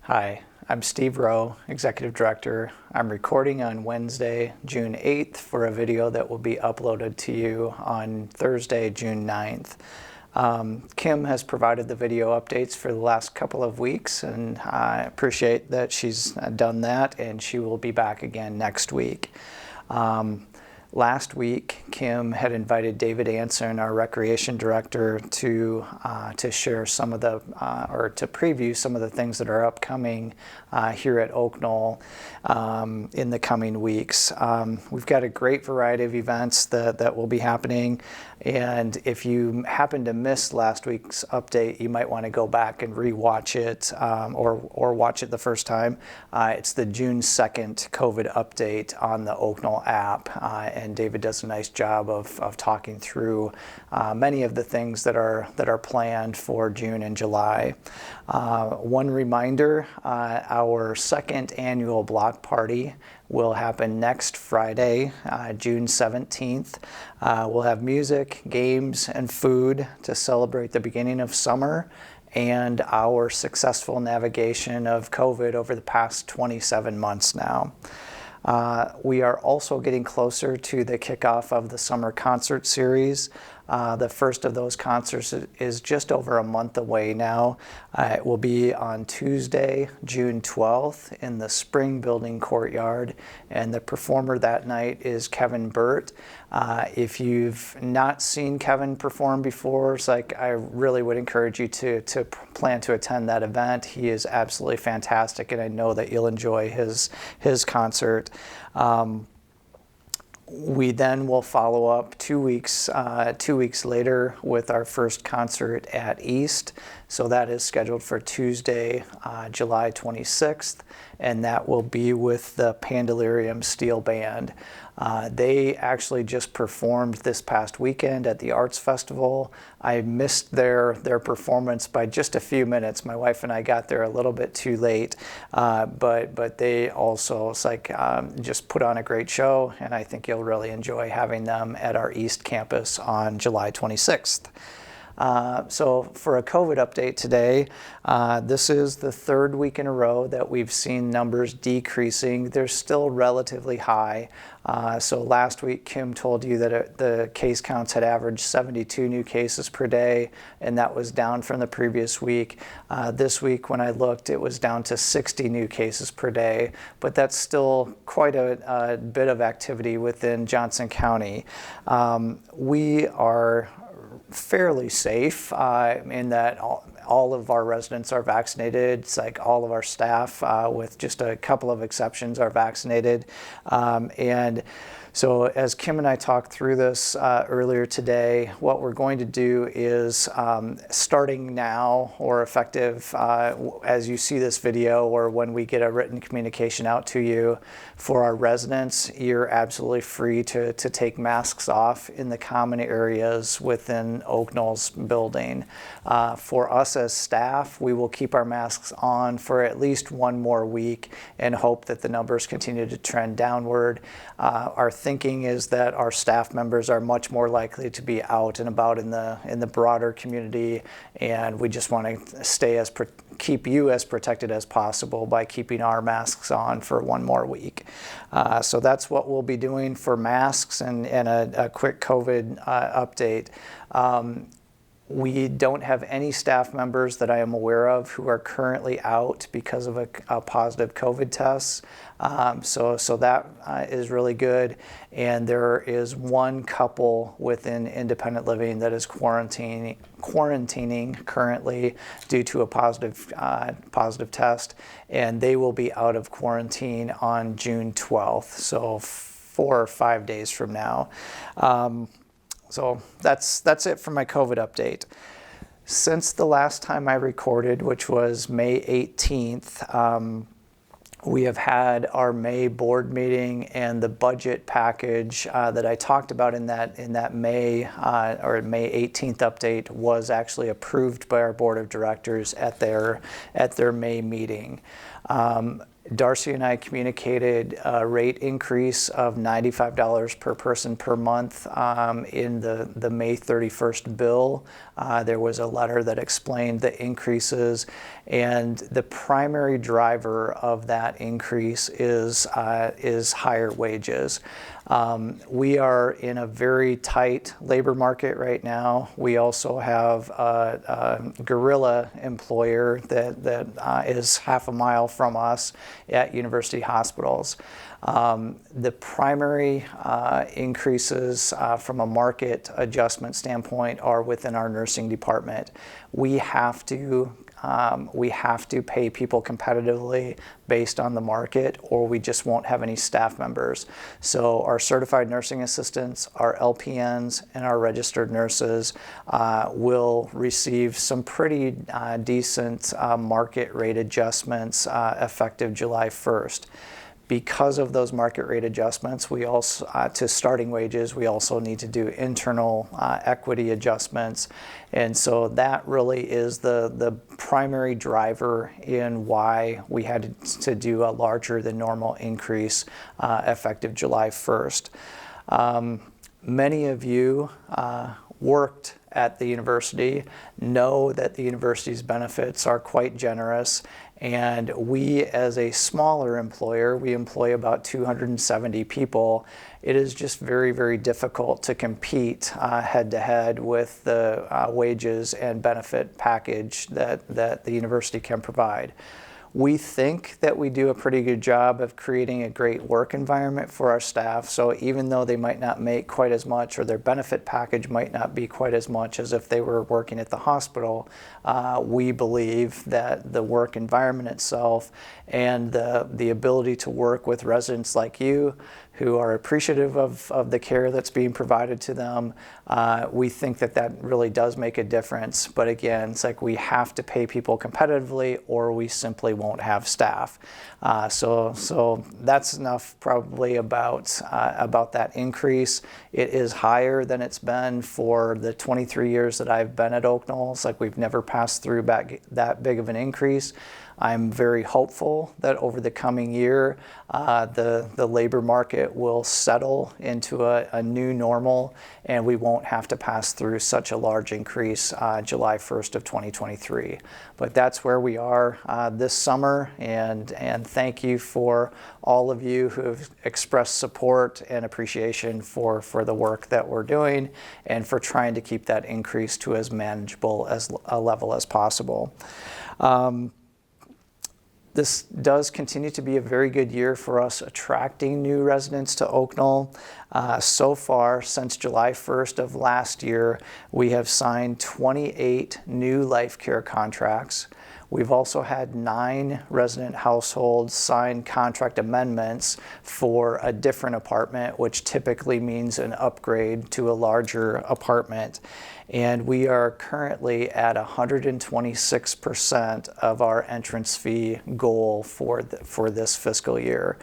Hi, I'm Steve Rowe, Executive Director. I'm recording on Wednesday, June 8th for a video that will be uploaded to you on Thursday, June 9th. Kim has provided the video updates for the last couple of weeks, and I appreciate that she's done that, and she will be back again next week. Last week, Kim had invited David Anson, our Recreation Director, to share some of the, or to preview some of the things that are upcoming here at Oak Knoll in the coming weeks. We've got a great variety of events that will be happening, and if you happen to miss last week's update, you might want to go back and re-watch it or watch it the first time. It's the June 2nd COVID update on the Oak Knoll app, and David does a nice job of talking through many of the things that are planned for June and July. One reminder, our second annual block party will happen next Friday, June 17th. We'll have music, games, and food to celebrate the beginning of summer and our successful navigation of COVID over the past 27 months now. We are also getting closer to the kickoff of the summer concert series. The first of those concerts is just over a month away now. It will be on Tuesday, June 12th in the Spring Building Courtyard, and the performer that night is Kevin Burt. If you've not seen Kevin perform before, I really would encourage you to plan to attend that event. He is absolutely fantastic, and I know that you'll enjoy his concert. We then will follow up 2 weeks later with our first concert at East. So that is scheduled for Tuesday, July 26th, and that will be with the Pandelirium Steel Band. They actually just performed this past weekend at the Arts Festival. I missed their performance by just a few minutes. My wife and I got there a little bit too late, but they also just put on a great show, and I think you'll really enjoy having them at our East campus on July 26th. So for a COVID update today, this is the third week in a row that we've seen numbers decreasing. They're still relatively high. So last week, Kim told you that the case counts had averaged 72 new cases per day, and that was down from the previous week. This week, when I looked, it was down to 60 new cases per day, but that's still quite a bit of activity within Johnson County. We are fairly safe in that all of our residents are vaccinated. It's like all of our staff, with just a couple of exceptions, are vaccinated. And so as Kim and I talked through this earlier today, what we're going to do is starting now or effective as you see this video or when we get a written communication out to you, for our residents, you're absolutely free to take masks off in the common areas within Oak Knoll's building. For us as staff, we will keep our masks on for at least one more week and hope that the numbers continue to trend downward. Our thinking is that our staff members are much more likely to be out and about in the broader community, and we just want to keep you as protected as possible by keeping our masks on for one more week. So that's what we'll be doing for masks and a quick COVID update. We don't have any staff members that I am aware of who are currently out because of a positive COVID test. So that is really good. And there is one couple within independent living that is quarantining currently due to a positive test, and they will be out of quarantine on June 12th, so 4 or 5 days from now. So that's it for my COVID update. Since the last time I recorded, which was May 18th, we have had our May board meeting, and the budget package that I talked about in that May or May 18th update was actually approved by our board of directors at their May meeting. Darcy and I communicated a rate increase of $95 per person per month in the May 31st bill. There was a letter that explained the increases, and the primary driver of that increase is higher wages. We are in a very tight labor market right now. We also have a guerrilla employer that is half a mile from us at university hospitals. The primary increases from a market adjustment standpoint are within our nursing department. We have to pay people competitively based on the market, or we just won't have any staff members. So our certified nursing assistants, our LPNs, and our registered nurses will receive some pretty decent market rate adjustments effective July 1st. Because of those market rate adjustments, we also, to starting wages, we also need to do internal equity adjustments. And so that really is the primary driver in why we had to do a larger than normal increase effective July 1st. Many of you worked at the university, know that the university's benefits are quite generous, and we, as a smaller employer, we employ about 270 people. It is just very, very difficult to compete head-to-head with the wages and benefit package that the university can provide. We think that we do a pretty good job of creating a great work environment for our staff, so even though they might not make quite as much, or their benefit package might not be quite as much as if they were working at the hospital, we believe that the work environment itself and the ability to work with residents like you who are appreciative of the care that's being provided to them, we think that really does make a difference. But again, it's like we have to pay people competitively, or we simply won't have staff. So that's enough probably about that increase. It is higher than it's been for the 23 years that I've been at Oak Knoll. It's like we've never passed through that big of an increase. I'm very hopeful that over the coming year, the labor market will settle into a new normal, and we won't have to pass through such a large increase July 1st of 2023. But that's where we are this summer, and thank you for all of you who have expressed support and appreciation for the work that we're doing, and for trying to keep that increase to as manageable as a level as possible. This does continue to be a very good year for us attracting new residents to Oak Knoll. So far, since July 1st of last year, we have signed 28 new life care contracts. We've also had 9 resident households sign contract amendments for a different apartment, which typically means an upgrade to a larger apartment. And we are currently at 126% of our entrance fee goal for this fiscal year.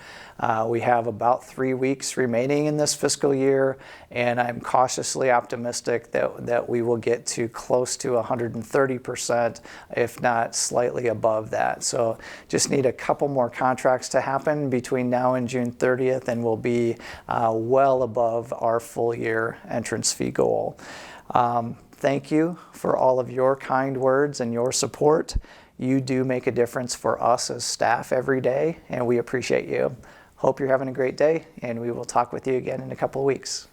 We have about 3 weeks remaining in this fiscal year, and I'm cautiously optimistic that we will get to close to 130%, if not slightly above that. So just need a couple more contracts to happen between now and June 30th, and we'll be well above our full year entrance fee goal. Thank you for all of your kind words and your support. You do make a difference for us as staff every day, and we appreciate you. Hope you're having a great day, and we will talk with you again in a couple of weeks.